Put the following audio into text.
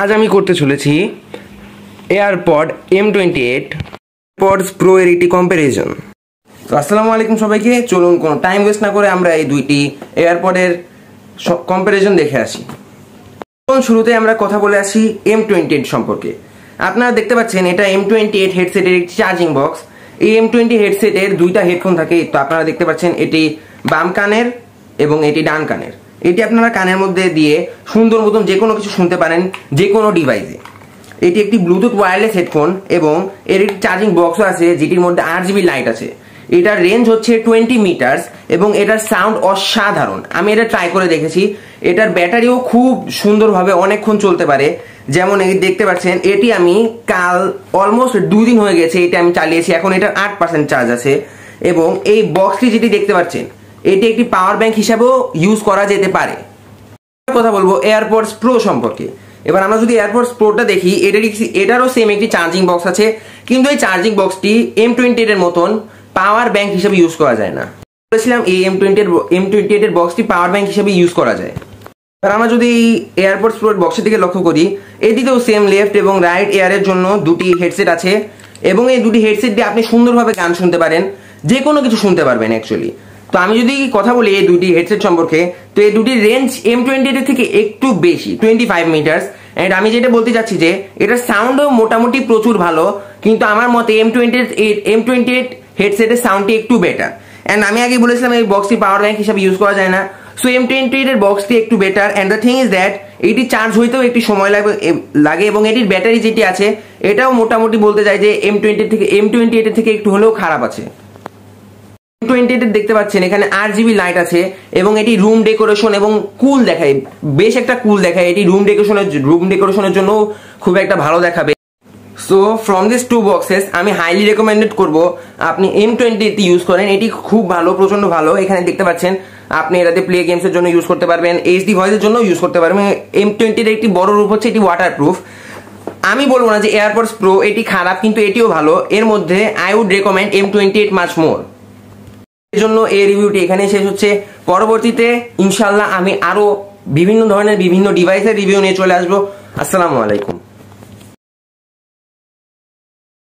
আজ আমি করতে চলেছি এয়ারপড M28 পডস প্রো এর একটি কম্প্যারিজন। তো আসসালামু আলাইকুম সবাইকে, চলুন কোনো টাইম ওয়েস্ট না করে আমরা এই দুইটি এয়ারপডের কম্প্যারিজন দেখে আসি। শুরুতে আমরা কথা বলে আসি M28 সম্পর্কে। আপনারা দেখতে পাচ্ছেন এটা M28 হেডসেটের একটি চার্জিং বক্স। এই M20 হেডসেটের দুইটা হেডফোন থাকে। তো আপনারা দেখতে পাচ্ছেন এটি বাম কানের এবং এটি ডান কানের। এটি আপনারা কানের মধ্যে দিয়ে সুন্দর মতন যে কোনো কিছু শুনতে পারেন, যে কোনো ডিভাইসে। এটি একটি ব্লুটুথ ওয়্যারলেস হেডফোন এবং এর একটি চার্জিং বক্সও আছে যেটির মধ্যে 8GB লাইট আছে। এটার রেঞ্জ হচ্ছে 20 মিটার্স এবং এটার সাউন্ড অসাধারণ। আমি এটা ট্রাই করে দেখেছি। এটার ব্যাটারিও খুব সুন্দরভাবে অনেকক্ষণ চলতে পারে। যেমন এই দেখতে পাচ্ছেন এটি আমি কাল অলমোস্ট 2 দিন হয়ে গেছে এটা আমি চালিয়েছি। এখন এটার 8% চার্জ আছে এবং এই বক্সটি যেটি দেখতে পাচ্ছেন এটি একটি পাওয়ার ব্যাংক হিসাবেও ইউজ করা যেতে পারে। কথা বলবো এয়ারপডস প্রো সম্পর্কে। এবার আমরা যদি এয়ারপডস প্রোটা দেখি, এটারও সেম একটি চার্জিং বক্স আছে, কিন্তু এই চার্জিং বক্সটি M28 এর মতন পাওয়ার ব্যাংক হিসেবে ইউজ করা যায় না। বলেছিলাম এই M28 এর বক্সটি পাওয়ার ব্যাংক হিসেবে ইউজ করা যায়। এবার আমরা যদি এয়ারপডস প্রো বক্সের দিকে লক্ষ্য করি, এদিকেও সেম লেফট এবং রাইট এয়ারের জন্য দুটি হেডসেট আছে এবং এই দুটি হেডসেট দিয়ে আপনি সুন্দরভাবে গান শুনতে পারেন, যে কোনো কিছু শুনতে পারবেন অ্যাকচুয়ালি। তো আমি যদি কথা বলি এই দুটি হেডসেট সম্পর্কে, তো এই দুটির রেঞ্জ M28 এর থেকে একটু বেশি, 25 মিটার্স। এন্ড আমি যেটা বলতে চাচ্ছি যে এটার সাউন্ডও মোটামুটি প্রচুর ভালো, কিন্তু আমার মতে M28 হেডসেটের সাউন্ডটি একটু বেটার। অ্যান্ড আমি আগে বলেছিলাম এই বক্সটি পাওয়ার ব্যাংক হিসাবে ইউজ করা যায় না। সো M28 এর বক্সটি একটু better. And the thing is that এটি চার্জ হইতেও একটু সময় লাগে এবং এটির ব্যাটারি যেটি আছে এটাও মোটামুটি বলতে যায় যে M28 এর থেকে একটু হলেও খারাপ আছে। M28 দেখতে পাচ্ছেন এখানে 8GB লাইট আছে এবং এটি রুম ডেকোরেশন এবং কুল দেখায়, বেশ একটা কুল দেখায়। এটি রুম ডেকোরেশনের জন্য খুব একটা ভালো দেখাবে। So from this two boxes আমি হাইলি রেকমেন্ডেড করব আপনি M28 ইউজ করেন। এটি খুব ভালো, প্রচন্ড ভালো। এখানে দেখতে পাচ্ছেন আপনি এটাতে প্লে গেমস এর জন্য ইউজ করতে পারবেন, HD ভয়েসের জন্য ইউজ করতে পারবেন। M28 এর একটি বড় রূপ হচ্ছে এটি ওয়াটারপ্রুফ। আমি বলবো না যে এয়ারপডস প্রো এটি খারাপ, কিন্তু এটিও ভালো। এর মধ্যে I would recommend M28 much more. এর জন্য এই রিভিউটি এখানে শেষ হচ্ছে। পরবর্তীতে ইনশাআল্লাহ আমি আরো বিভিন্ন ধরনের বিভিন্ন ডিভাইসের রিভিউ নিয়ে চলে আসবো। আসসালামু আলাইকুম।